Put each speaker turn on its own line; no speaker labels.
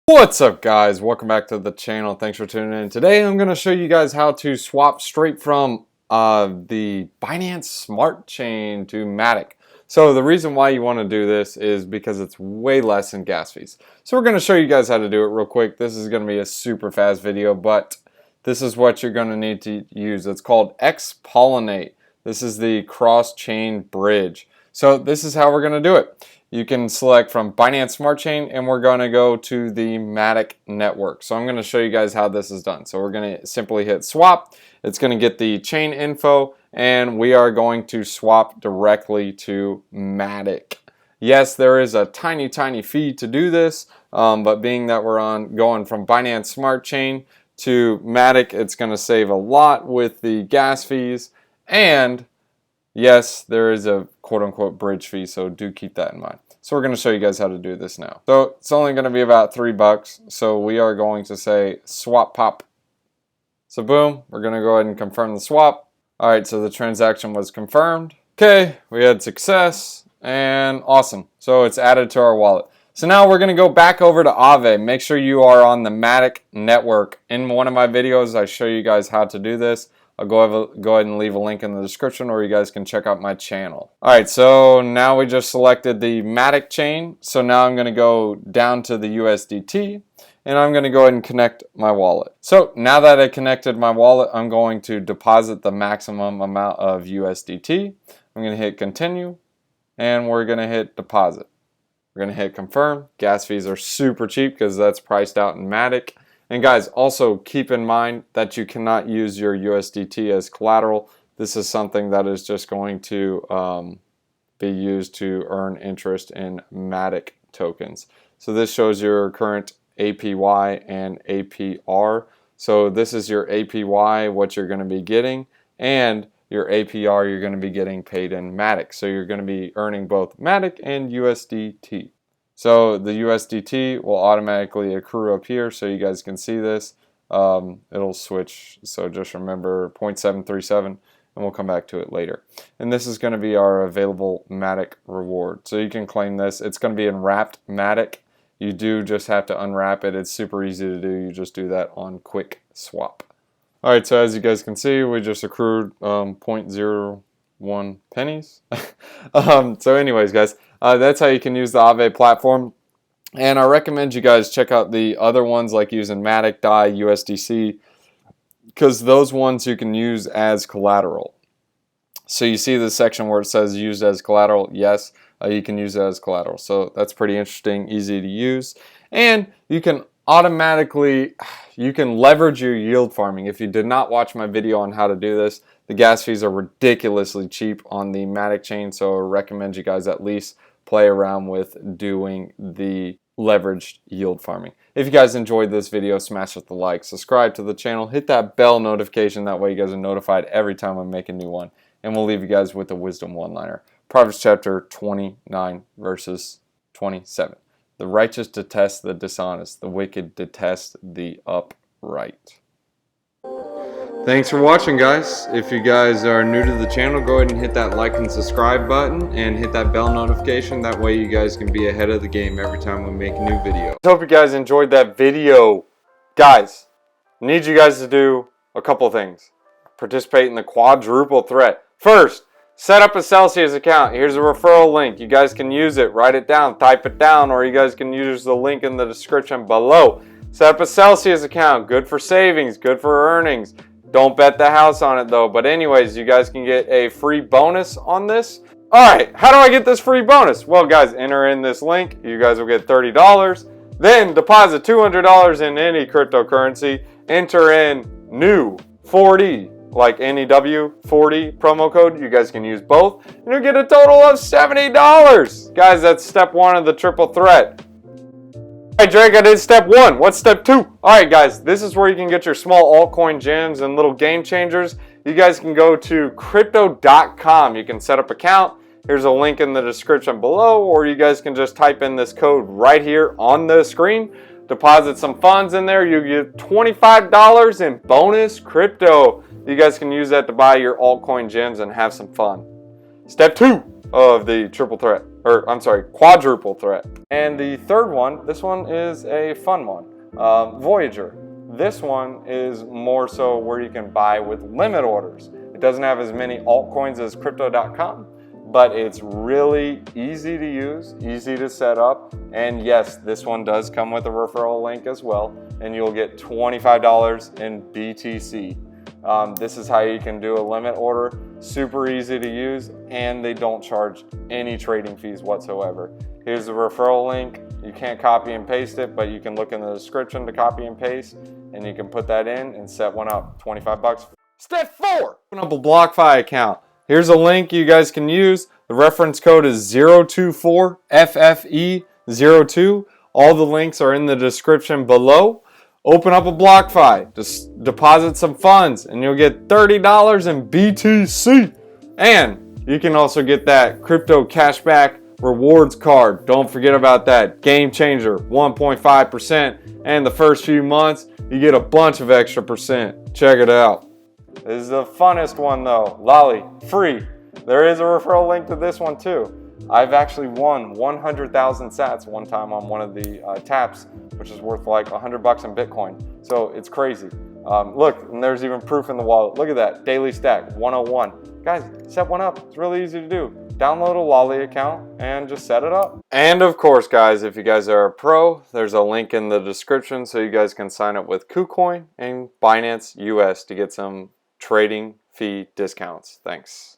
What's up, guys? Welcome back to the channel. Thanks for tuning in. Today I'm going to show you guys how to swap straight from the Binance Smart Chain to Matic. So the reason why you want to do this is because it's way less in gas fees. So we're going to show you guys how to do it real quick. This is going to be a super fast video, but this is what you're going to need to use. It's called X-Pollinate. This is the cross-chain bridge. So this is how we're going to do it. You can select from Binance Smart Chain and we're going to go to the Matic network. So I'm going to show you guys how this is done. So we're going to simply hit swap. It's going to get the chain info and we are going to swap directly to Matic. Yes, there is a tiny fee to do this, but being that we're going from Binance Smart Chain to Matic, it's going to save a lot with the gas fees, and yes, there is a quote-unquote bridge fee, so do keep that in mind. So we're going to show you guys how to do this now. So it's only going to be about $3, so we are going to say swap pop. So boom, we're going to go ahead and confirm the swap. All right, so the transaction was confirmed. Okay, we had success, and awesome. So it's added to our wallet. So now we're going to go back over to Aave. Make sure you are on the Matic network. In one of my videos, I show you guys how to do this. I'll go ahead and leave a link in the description, or you guys can check out my channel. Alright, so now we just selected the Matic chain. So now I'm going to go down to the USDT, and I'm going to go ahead and connect my wallet. So now that I connected my wallet, I'm going to deposit the maximum amount of USDT. I'm going to hit continue, and we're going to hit deposit. We're going to hit confirm. Gas fees are super cheap because that's priced out in Matic. And guys, also keep in mind that you cannot use your USDT as collateral. This is something that is just going to be used to earn interest in Matic tokens. So this shows your current APY and APR. So this is your APY, what you're going to be getting, and your APR, you're going to be getting paid in Matic. So you're going to be earning both Matic and USDT. So the USDT will automatically accrue up here, so you guys can see this. It'll switch, so just remember 0.737, and we'll come back to it later. And this is going to be our available Matic reward. So you can claim this. It's going to be in wrapped Matic. You do just have to unwrap it. It's super easy to do. You just do that on Quick Swap. All right, so as you guys can see, we just accrued 0.01 pennies. So anyways, guys, that's how you can use the Aave platform. And I recommend you guys check out the other ones, like using Matic, DAI, USDC, because those ones you can use as collateral. So you see the section where it says used as collateral. Yes, you can use it as collateral. So that's pretty interesting, easy to use. And you can leverage your yield farming. If you did not watch my video on how to do this, the gas fees are ridiculously cheap on the Matic chain, so I recommend you guys at least play around with doing the leveraged yield farming. If you guys enjoyed this video, smash with the like, subscribe to the channel, hit that bell notification, that way you guys are notified every time I make a new one. And we'll leave you guys with a wisdom one-liner. Proverbs chapter 29 verses 27. The righteous detest the dishonest, the wicked detest the upright. Thanks for watching, guys. If you guys are new to the channel, go ahead and hit that like and subscribe button and hit that bell notification. That way you guys can be ahead of the game every time we make a new video. I hope you guys enjoyed that video. Guys, I need you guys to do a couple things. Participate in the quadruple threat. First, set up a Celsius account. Here's a referral link. You guys can use it. Write it down. Type it down. Or you guys can use the link in the description below. Set up a Celsius account. Good for savings. Good for earnings. Don't bet the house on it though. But anyways, you guys can get a free bonus on this. Alright, how do I get this free bonus? Well guys, enter in this link. You guys will get $30. Then deposit $200 in any cryptocurrency. Enter in new 40, like NEW 40 promo code. You guys can use both. And you'll get a total of $70. Guys, that's step one of the triple threat. Alright, Drake, I did step one. What's step two? Alright, guys, this is where you can get your small altcoin gems and little game changers. You guys can go to crypto.com. You can set up an account. Here's a link in the description below, or you guys can just type in this code right here on the screen. Deposit some funds in there. You get $25 in bonus crypto. You guys can use that to buy your altcoin gems and have some fun. Step two of the triple threat. or I'm sorry, quadruple threat. And the third one, this one is a fun one, Voyager. This one is more so where you can buy with limit orders. It doesn't have as many altcoins as crypto.com, but it's really easy to use, easy to set up. And yes, this one does come with a referral link as well, and you'll get $25 in BTC. This is how you can do a limit order. Super easy to use, and they don't charge any trading fees whatsoever. Here's the referral link. You can't copy and paste it, but you can look in the description to copy and paste, and you can put that in and set one up. 25 bucks. Step 4, open up a BLOCKFI account. Here's a link you guys can use. The reference code is 024FFE02. All the links are in the description below. Open up a BLOCKFI, just deposit some funds, and you'll get $30 in BTC. And you can also get that crypto cashback rewards card. Don't forget about that. Game changer, 1.5%. And the first few months, you get a bunch of extra percent. Check it out. This is the funnest one though. Lolly, free. There is a referral link to this one too. I've actually won 100,000 sats one time on one of the taps, which is worth like $100 in Bitcoin. So it's crazy. Look, and there's even proof in the wallet. Look at that, daily stack, 101. Guys, set one up. It's really easy to do. Download a Lolly account and just set it up. And of course, guys, if you guys are a pro, there's a link in the description so you guys can sign up with KuCoin and Binance US to get some trading fee discounts. Thanks.